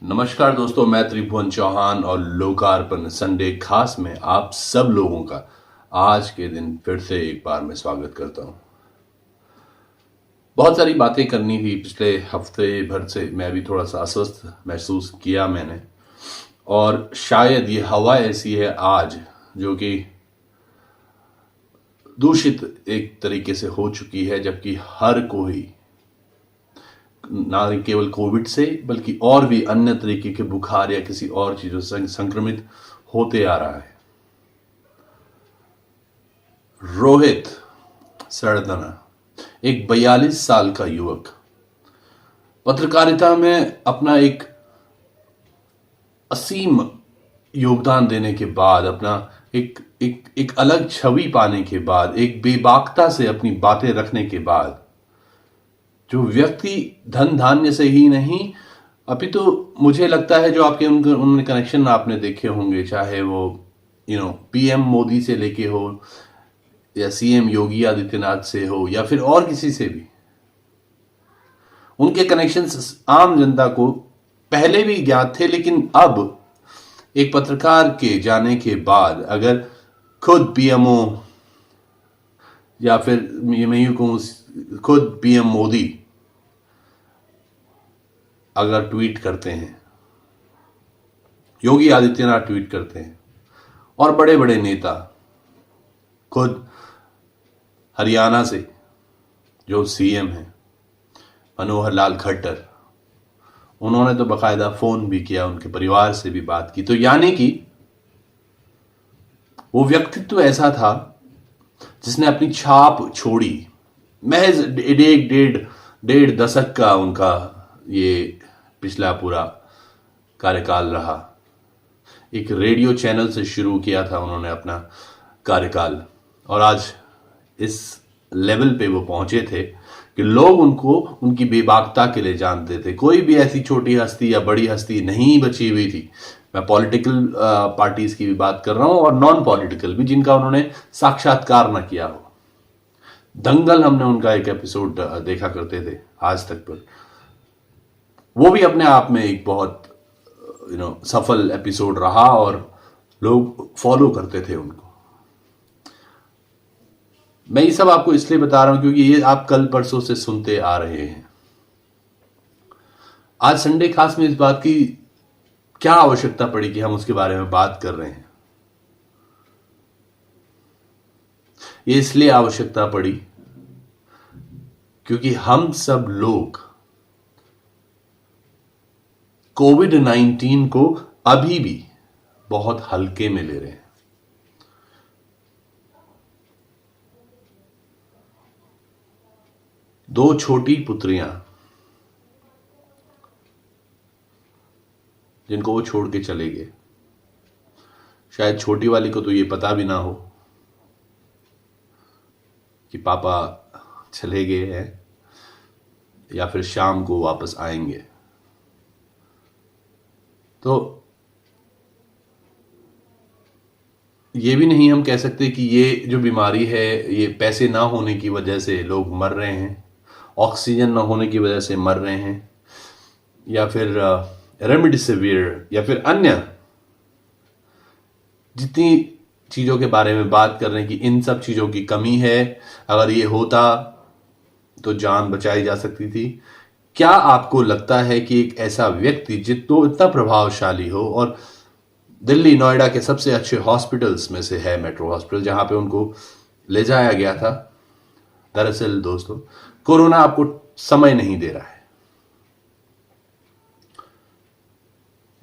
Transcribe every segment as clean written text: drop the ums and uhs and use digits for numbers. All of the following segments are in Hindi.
नमस्कार दोस्तों, मैं त्रिभुवन चौहान और लोकार्पण संडे खास में आप सब लोगों का आज के दिन फिर से एक बार मैं स्वागत करता हूं। बहुत सारी बातें करनी थी पिछले हफ्ते भर से, मैं भी थोड़ा सा अस्वस्थ महसूस किया मैंने, और शायद ये हवा ऐसी है आज जो कि दूषित एक तरीके से हो चुकी है, जबकि हर कोई ना केवल कोविड से बल्कि और भी अन्य तरीके के बुखार या किसी और चीजों से संक्रमित होते आ रहा है। रोहित सरदना, एक 42 साल का युवक, पत्रकारिता में अपना एक असीम योगदान देने के बाद, अपना एक अलग छवि पाने के बाद, एक बेबाकता से अपनी बातें रखने के बाद, जो व्यक्ति धन धान्य से ही नहीं, अभी तो मुझे लगता है जो आपके उनके कनेक्शन आपने देखे होंगे, चाहे वो पीएम मोदी से लेके हो या सीएम योगी आदित्यनाथ से हो या फिर और किसी से भी, उनके कनेक्शंस आम जनता को पहले भी ज्ञात थे, लेकिन अब एक पत्रकार के जाने के बाद अगर खुद पीएमओ या फिर मैं यूं कहूं खुद पीएम मोदी अगर ट्वीट करते हैं, योगी आदित्यनाथ ट्वीट करते हैं, और बड़े बड़े नेता, खुद हरियाणा से जो सीएम हैं मनोहर लाल खट्टर, उन्होंने तो बकायदा फोन भी किया, उनके परिवार से भी बात की, तो यानी कि वो व्यक्तित्व ऐसा था जिसने अपनी छाप छोड़ी। महज डेढ़ दशक का उनका ये पिछला पूरा कार्यकाल रहा। एक रेडियो चैनल से शुरू किया था उन्होंने अपना कार्यकाल, और आज इस लेवल पे वो पहुंचे थे कि लोग उनको उनकी बेबाकता के लिए जानते थे। कोई भी ऐसी छोटी हस्ती या बड़ी हस्ती नहीं बची हुई थी, मैं पॉलिटिकल पार्टीज की भी बात कर रहा हूं और नॉन पॉलिटिकल भी, जिनका उन्होंने साक्षात्कार न किया हो। दंगल हमने उनका एक एपिसोड देखा करते थे आज तक पर, वो भी अपने आप में एक बहुत सफल एपिसोड रहा और लोग फॉलो करते थे उनको। मैं ये सब आपको इसलिए बता रहा हूं क्योंकि ये आप कल परसों से सुनते आ रहे हैं। आज संडे खास में इस बात की क्या आवश्यकता पड़ी कि हम उसके बारे में बात कर रहे हैं? ये इसलिए आवश्यकता पड़ी क्योंकि हम सब लोग कोविड-19 को अभी भी बहुत हल्के में ले रहे हैं। दो छोटी पुत्रियां जिनको वो छोड़ के चले गए, शायद छोटी वाली को तो ये पता भी ना हो कि पापा चले गए हैं या फिर शाम को वापस आएंगे। तो ये भी नहीं हम कह सकते कि ये जो बीमारी है ये पैसे ना होने की वजह से लोग मर रहे हैं, ऑक्सीजन ना होने की वजह से मर रहे हैं, या फिर रेमडेसिविर या फिर अन्य जितनी चीज़ों के बारे में बात कर रहे हैं कि इन सब चीज़ों की कमी है, अगर ये होता तो जान बचाई जा सकती थी। क्या आपको लगता है कि एक ऐसा व्यक्ति जितना इतना प्रभावशाली हो, और दिल्ली नोएडा के सबसे अच्छे हॉस्पिटल्स में से है मेट्रो हॉस्पिटल, जहां पे उनको ले जाया गया था, दरअसल दोस्तों कोरोना आपको समय नहीं दे रहा है,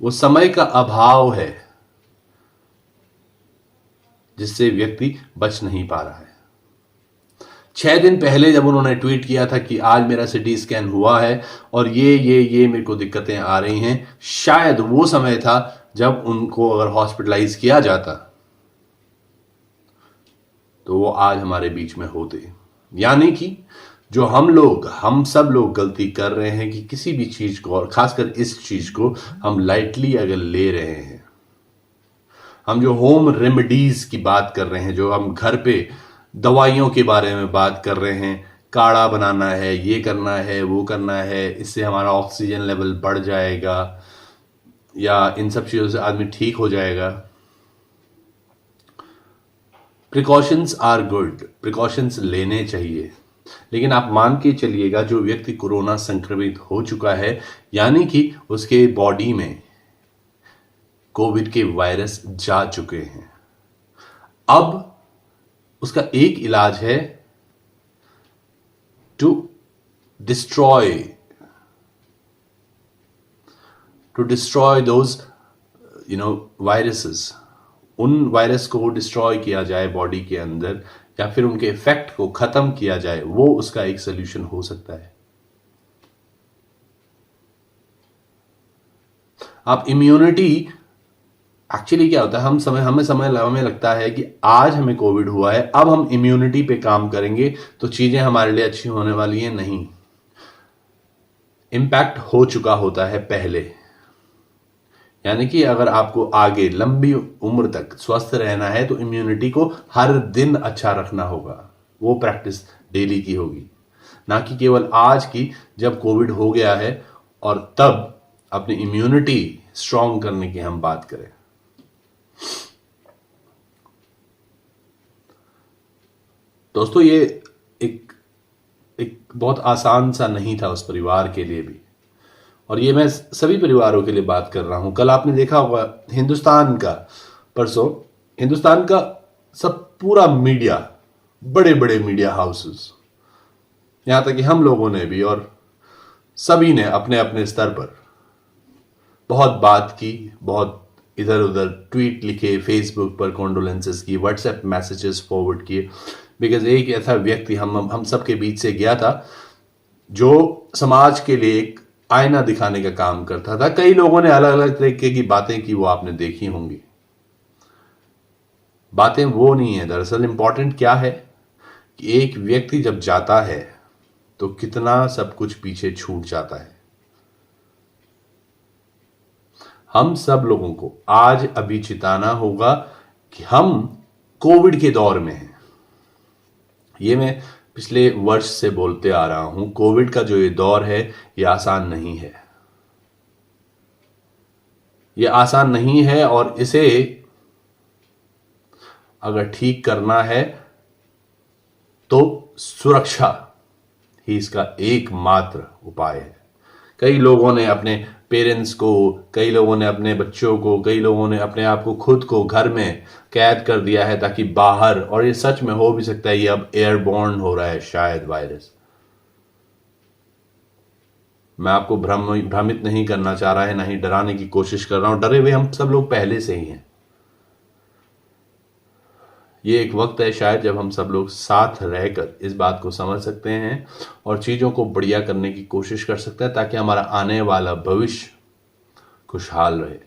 वो समय का अभाव है जिससे व्यक्ति बच नहीं पा रहा है। 6 दिन पहले जब उन्होंने ट्वीट किया था कि आज मेरा सिटी स्कैन हुआ है और ये मेरे को दिक्कतें आ रही हैं, शायद वो समय था जब उनको अगर हॉस्पिटलाइज किया जाता तो वो आज हमारे बीच में होते। यानी कि जो हम सब लोग गलती कर रहे हैं कि किसी भी चीज को, और खासकर इस चीज को हम लाइटली अगर ले रहे हैं, हम जो होम रेमेडीज की बात कर रहे हैं, जो हम घर पे दवाइयों के बारे में बात कर रहे हैं, काढ़ा बनाना है, ये करना है, वो करना है, इससे हमारा ऑक्सीजन लेवल बढ़ जाएगा, या इन सब चीज़ों से आदमी ठीक हो जाएगा। प्रिकॉशंस आर गुड, प्रिकॉशंस लेने चाहिए, लेकिन आप मान के चलिएगा जो व्यक्ति कोरोना संक्रमित हो चुका है, यानी कि उसके बॉडी में कोविड के वायरस जा चुके हैं, अब उसका एक इलाज है टू डिस्ट्रॉय दोज वायरसेस। उन वायरस को डिस्ट्रॉय किया जाए बॉडी के अंदर, या फिर उनके इफेक्ट को खत्म किया जाए, वो उसका एक सोल्यूशन हो सकता है। आप इम्यूनिटी, एक्चुअली क्या होता है, हमें लगता है कि आज हमें कोविड हुआ है, अब हम इम्यूनिटी पे काम करेंगे तो चीजें हमारे लिए अच्छी होने वाली हैं। नहीं, इंपैक्ट हो चुका होता है पहले। यानी कि अगर आपको आगे लंबी उम्र तक स्वस्थ रहना है तो इम्यूनिटी को हर दिन अच्छा रखना होगा, वो प्रैक्टिस डेली की होगी, ना कि केवल आज की जब कोविड हो गया है और तब अपनी इम्यूनिटी स्ट्रांग करने की हम बात करें। दोस्तों, ये एक बहुत आसान सा नहीं था उस परिवार के लिए भी, और ये मैं सभी परिवारों के लिए बात कर रहा हूं। कल आपने देखा होगा परसों हिंदुस्तान का सब पूरा मीडिया, बड़े बड़े मीडिया हाउसेस, यहां तक कि हम लोगों ने भी, और सभी ने अपने अपने स्तर पर बहुत बात की, बहुत इधर उधर ट्वीट लिखे, फेसबुक पर कॉन्डोलेंसेस की, व्हाट्सएप मैसेजेस फॉरवर्ड किए, बिकॉज एक ऐसा व्यक्ति हम सबके बीच से गया था जो समाज के लिए एक आईना दिखाने का काम करता था। कई लोगों ने अलग अलग तरीके की बातें की, वो आपने देखी होंगी। बातें वो नहीं है, दरअसल इंपॉर्टेंट क्या है कि एक व्यक्ति जब जाता है तो कितना सब कुछ पीछे छूट जाता है। हम सब लोगों को आज अभी चिताना होगा कि हम कोविड के दौर में हैं। ये मैं पिछले वर्ष से बोलते आ रहा हूं, कोविड का जो ये दौर है ये आसान नहीं है, ये आसान नहीं है, और इसे अगर ठीक करना है तो सुरक्षा ही इसका एकमात्र उपाय है। कई लोगों ने अपने पेरेंट्स को, कई लोगों ने अपने बच्चों को, कई लोगों ने अपने आप को, खुद को घर में कैद कर दिया है ताकि बाहर, और ये सच में हो भी सकता है, ये अब एयरबॉर्न हो रहा है शायद वायरस। मैं आपको भ्रमित नहीं करना चाह रहा है, ना ही डराने की कोशिश कर रहा हूं, डरे हुए हम सब लोग पहले से ही हैं। ये एक वक्त है शायद जब हम सब लोग साथ रहकर इस बात को समझ सकते हैं और चीजों को बढ़िया करने की कोशिश कर सकते हैं, ताकि हमारा आने वाला भविष्य खुशहाल रहे।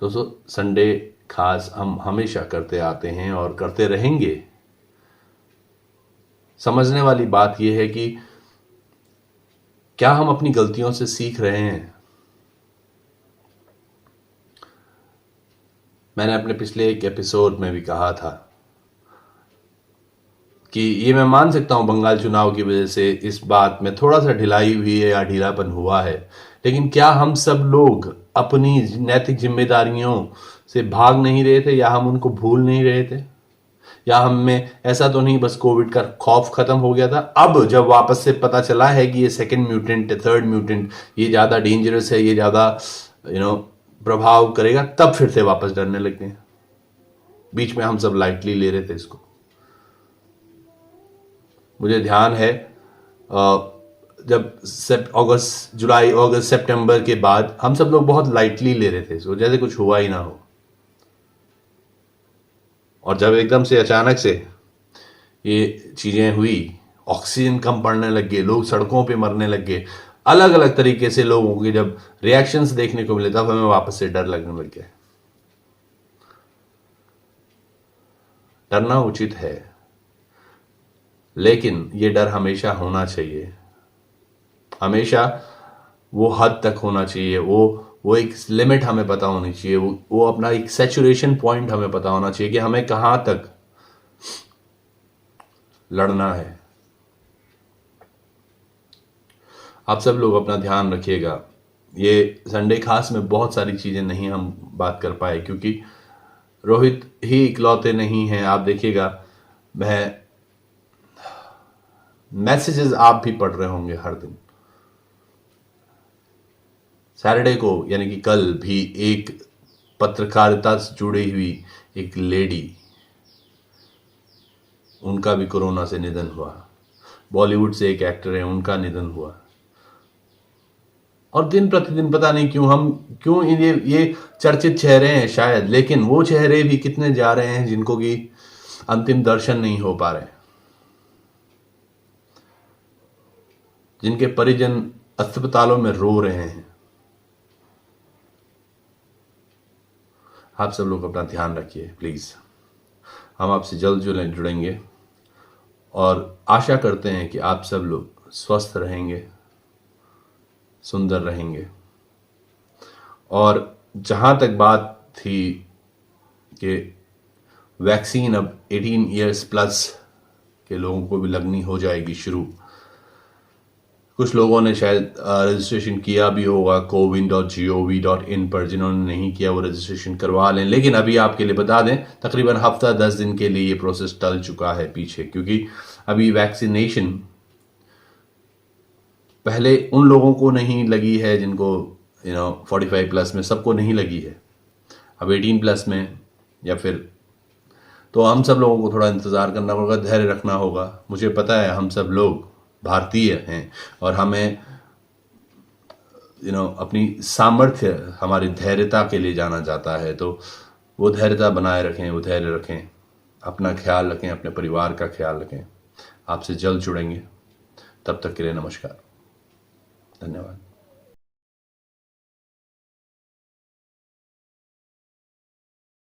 दोस्तों, संडे खास हम हमेशा करते आते हैं और करते रहेंगे। समझने वाली बात यह है कि क्या हम अपनी गलतियों से सीख रहे हैं। मैंने अपने पिछले एक एपिसोड में भी कहा था कि ये मैं मान सकता हूं बंगाल चुनाव की वजह से इस बात में थोड़ा सा ढिलाई हुई है या ढीलापन हुआ है, लेकिन क्या हम सब लोग अपनी नैतिक जिम्मेदारियों से भाग नहीं रहे थे, या हम उनको भूल नहीं रहे थे, या हम में ऐसा तो नहीं बस कोविड का खौफ खत्म हो गया था, अब जब वापस से पता चला है कि ये सेकंड म्यूटेंट, थर्ड म्यूटेंट, ये ज्यादा डेंजरस है, ये ज्यादा प्रभाव करेगा, तब फिर से वापस डरने लग गए। बीच में हम सब लाइटली ले रहे थे इसको। मुझे ध्यान है जब जुलाई अगस्त सितंबर के बाद हम सब लोग बहुत लाइटली ले रहे थे इसको, जैसे कुछ हुआ ही ना हो। और जब एकदम से अचानक से ये चीजें हुई, ऑक्सीजन कम पड़ने लग गए, लोग सड़कों पे मरने लग गए, अलग अलग तरीके से लोगों के जब रिएक्शंस देखने को मिले, तब हमें वापस से डर लगने लग गया। डरना उचित है, लेकिन ये डर हमेशा होना चाहिए, हमेशा वो हद तक होना चाहिए, वो एक लिमिट हमें पता होनी चाहिए, वो अपना एक सैचुरेशन पॉइंट हमें पता होना चाहिए कि हमें कहां तक लड़ना है। आप सब लोग अपना ध्यान रखिएगा। ये संडे खास में बहुत सारी चीज़ें नहीं हम बात कर पाए, क्योंकि रोहित ही इकलौते नहीं हैं। आप देखिएगा, वह मैसेजेस आप भी पढ़ रहे होंगे हर दिन। सैटरडे को यानी कि कल भी एक पत्रकारिता से जुड़ी हुई एक लेडी, उनका भी कोरोना से निधन हुआ। बॉलीवुड से एक एक्टर है, उनका निधन हुआ। और दिन प्रतिदिन पता नहीं क्यों ये चर्चित चेहरे हैं शायद, लेकिन वो चेहरे भी कितने जा रहे हैं जिनको कि अंतिम दर्शन नहीं हो पा रहे, जिनके परिजन अस्पतालों में रो रहे हैं। आप सब लोग अपना ध्यान रखिए प्लीज। हम आपसे जल्द जुड़ेंगे और आशा करते हैं कि आप सब लोग स्वस्थ रहेंगे, सुंदर रहेंगे। और जहां तक बात थी कि वैक्सीन अब 18 इयर्स प्लस के लोगों को भी लगनी हो जाएगी शुरू। कुछ लोगों ने शायद रजिस्ट्रेशन किया भी होगा cowin.gov.in पर, जिन्होंने नहीं किया वो रजिस्ट्रेशन करवा लें। लेकिन अभी आपके लिए बता दें, तकरीबन हफ्ता 10 दिन के लिए ये प्रोसेस टल चुका है पीछे, क्योंकि अभी वैक्सीनेशन पहले उन लोगों को नहीं लगी है जिनको 45 प्लस में सबको नहीं लगी है, अब 18 प्लस में या फिर, तो हम सब लोगों को थोड़ा इंतज़ार करना होगा, धैर्य रखना होगा। मुझे पता है हम सब लोग भारतीय हैं और हमें अपनी सामर्थ्य, हमारी धैर्यता के लिए जाना जाता है। तो वो धैर्यता बनाए रखें, वो धैर्य रखें, अपना ख्याल रखें, अपने परिवार का ख्याल रखें। आपसे जल्द जुड़ेंगे, तब तक के लिए नमस्कार, धन्यवाद।